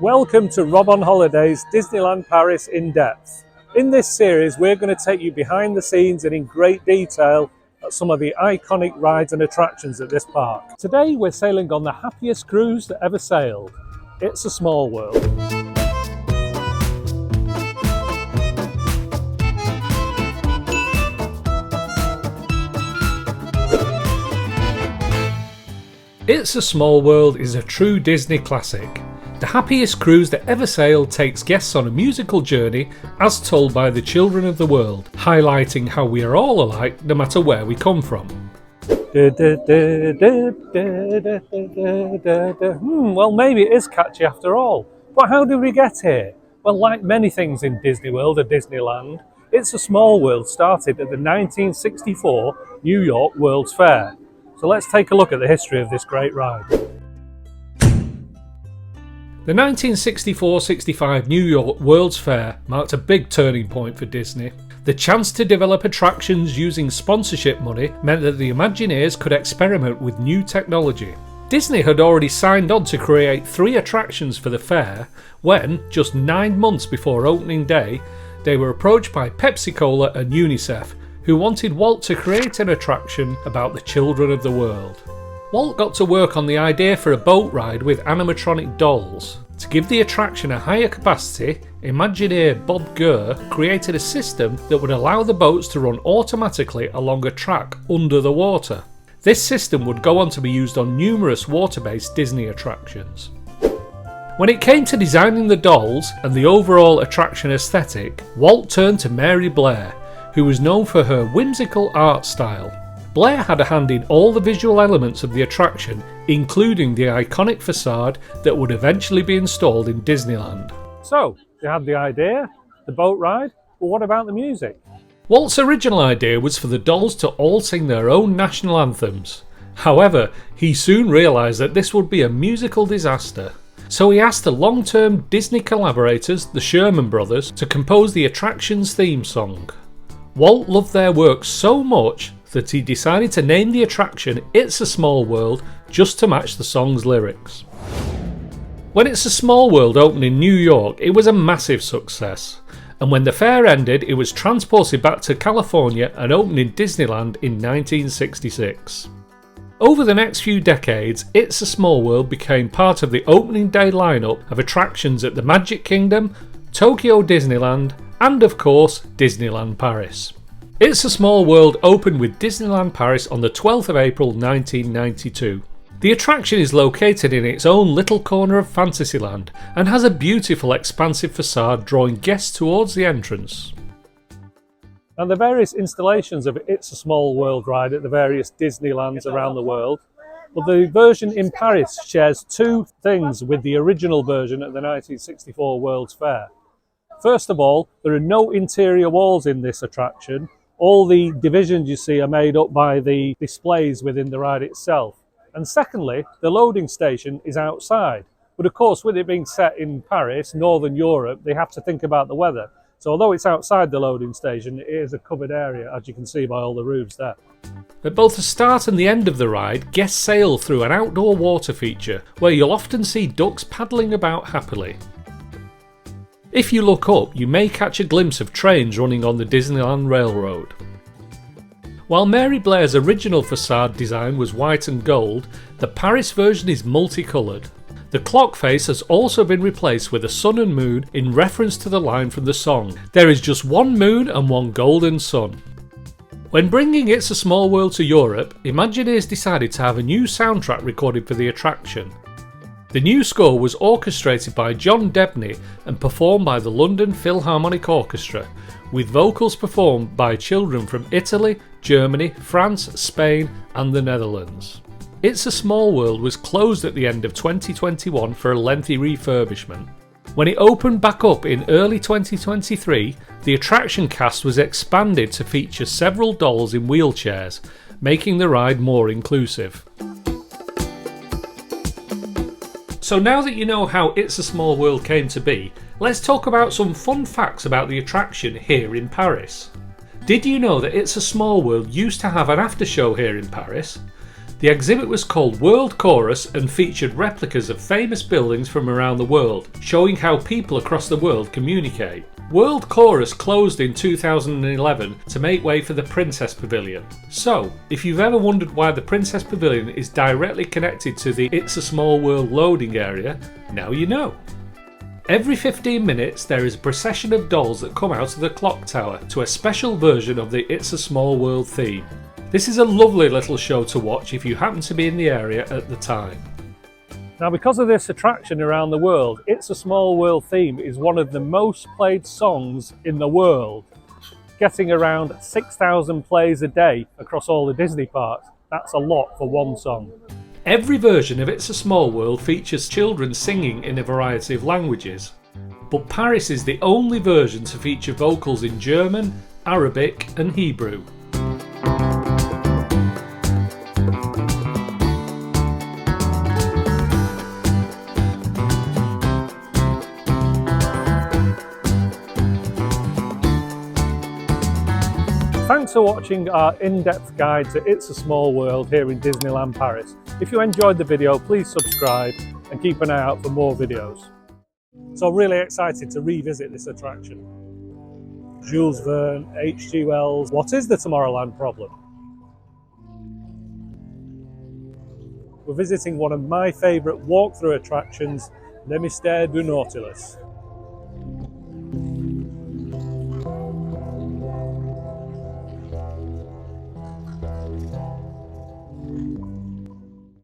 Welcome to Rob on Holiday's Disneyland Paris In Depth. In this series, we're going to take you behind the scenes and in great detail at some of the iconic rides and attractions at this park. Today, we're sailing on the happiest cruise that ever sailed. It's a Small World. It's a Small World is a true Disney classic. The happiest cruise that ever sailed takes guests on a musical journey as told by the children of the world, highlighting how we are all alike no matter where we come from. Well, maybe it is catchy after all. But how did we get here? Well, like many things in Disney World or Disneyland, It's a Small World started at the 1964 New York World's Fair. So let's take a look at the history of this great ride. The 1964-65 New York World's Fair marked a big turning point for Disney. The chance to develop attractions using sponsorship money meant that the Imagineers could experiment with new technology. Disney had already signed on to create 3 attractions for the fair when, just 9 months before opening day, they were approached by Pepsi-Cola and UNICEF, who wanted Walt to create an attraction about the children of the world. Walt got to work on the idea for a boat ride with animatronic dolls. To give the attraction a higher capacity, Imagineer Bob Gurr created a system that would allow the boats to run automatically along a track under the water. This system would go on to be used on numerous water-based Disney attractions. When it came to designing the dolls and the overall attraction aesthetic, Walt turned to Mary Blair, who was known for her whimsical art style. Blair had a hand in all the visual elements of the attraction, including the iconic facade that would eventually be installed in Disneyland. So, they had the idea, the boat ride, but what about the music? Walt's original idea was for the dolls to all sing their own national anthems. However, he soon realised that this would be a musical disaster. So he asked the long-term Disney collaborators, the Sherman Brothers, to compose the attraction's theme song. Walt loved their work so much that he decided to name the attraction It's a Small World just to match the song's lyrics. When It's a Small World opened in New York, it was a massive success, and when the fair ended, it was transported back to California and opened in Disneyland in 1966. Over the next few decades, It's a Small World became part of the opening day lineup of attractions at the Magic Kingdom, Tokyo Disneyland, and of course Disneyland Paris. It's a Small World opened with Disneyland Paris on the 12th of April 1992. The attraction is located in its own little corner of Fantasyland and has a beautiful expansive facade drawing guests towards the entrance. And the various installations of It's a Small World ride at the various Disneylands around the world, well, the version in Paris shares 2 things with the original version at the 1964 World's Fair. First of all, there are no interior walls in this attraction. All the divisions you see are made up by the displays within the ride itself. And secondly, the loading station is outside. But of course, with it being set in Paris, Northern Europe, they have to think about the weather. So although it's outside the loading station, it is a covered area, as you can see by all the roofs there. At both the start and the end of the ride, guests sail through an outdoor water feature, where you'll often see ducks paddling about happily. If you look up, you may catch a glimpse of trains running on the Disneyland Railroad. While Mary Blair's original facade design was white and gold, the Paris version is multicoloured. The clock face has also been replaced with a sun and moon in reference to the line from the song, "There is just one moon and one golden sun." When bringing It's a Small World to Europe, Imagineers decided to have a new soundtrack recorded for the attraction. The new score was orchestrated by John Debney and performed by the London Philharmonic Orchestra, with vocals performed by children from Italy, Germany, France, Spain and the Netherlands. It's a Small World was closed at the end of 2021 for a lengthy refurbishment. When it opened back up in early 2023, the attraction cast was expanded to feature several dolls in wheelchairs, making the ride more inclusive. So now that you know how It's a Small World came to be, let's talk about some fun facts about the attraction here in Paris. Did you know that It's a Small World used to have an after show here in Paris? The The exhibit was called World Chorus and featured replicas of famous buildings from around the world, showing how people across the world communicate. World Chorus closed in 2011 to make way for the Princess Pavilion. So, if you've ever wondered why the Princess Pavilion is directly connected to the It's a Small World loading area, now you know. Every 15 minutes there is a procession of dolls that come out of the clock tower to a special version of the It's a Small World theme. This is a lovely little show to watch if you happen to be in the area at the time. Now, because of this attraction around the world, It's a Small World theme is one of the most played songs in the world, getting around 6,000 plays a day across all the Disney parks. That's a lot for one song. Every version of It's a Small World features children singing in a variety of languages, but Paris is the only version to feature vocals in German, Arabic and Hebrew. Thanks for watching our in-depth guide to It's a Small World here in Disneyland Paris. If you enjoyed the video, please subscribe and keep an eye out for more videos. So really excited to revisit this attraction. Jules Verne, H.G. Wells. What is the Tomorrowland problem? We're visiting one of my favourite walkthrough attractions, Le Mystère du Nautilus.